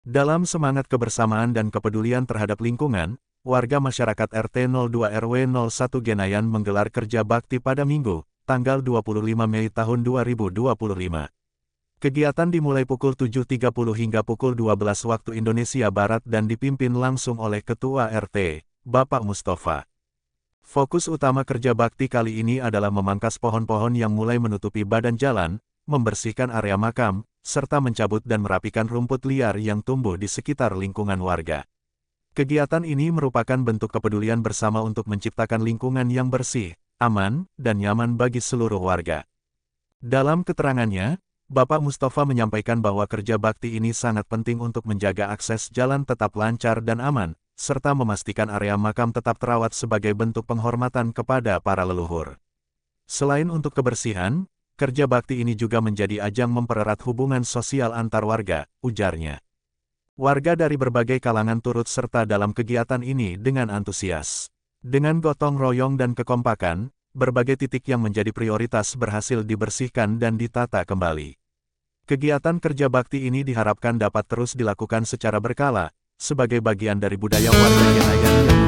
Dalam semangat kebersamaan dan kepedulian terhadap lingkungan, warga masyarakat RT 02 RW 01 Genayan menggelar kerja bakti pada Minggu, tanggal 25 Mei tahun 2025. Kegiatan dimulai pukul 7.30 hingga pukul 12 waktu Indonesia Barat dan dipimpin langsung oleh Ketua RT, Bapak Mustafa. Fokus utama kerja bakti kali ini adalah memangkas pohon-pohon yang mulai menutupi badan jalan, membersihkan area makam, serta mencabut dan merapikan rumput liar yang tumbuh di sekitar lingkungan warga. Kegiatan ini merupakan bentuk kepedulian bersama untuk menciptakan lingkungan yang bersih, aman, dan nyaman bagi seluruh warga. Dalam keterangannya, Bapak Mustafa menyampaikan bahwa kerja bakti ini sangat penting untuk menjaga akses jalan tetap lancar dan aman, serta memastikan area makam tetap terawat sebagai bentuk penghormatan kepada para leluhur. Selain untuk kebersihan, kerja bakti ini juga menjadi ajang mempererat hubungan sosial antar warga, ujarnya. Warga dari berbagai kalangan turut serta dalam kegiatan ini dengan antusias. Dengan gotong royong dan kekompakan, berbagai titik yang menjadi prioritas berhasil dibersihkan dan ditata kembali. Kegiatan kerja bakti ini diharapkan dapat terus dilakukan secara berkala, sebagai bagian dari budaya warga Genayan yang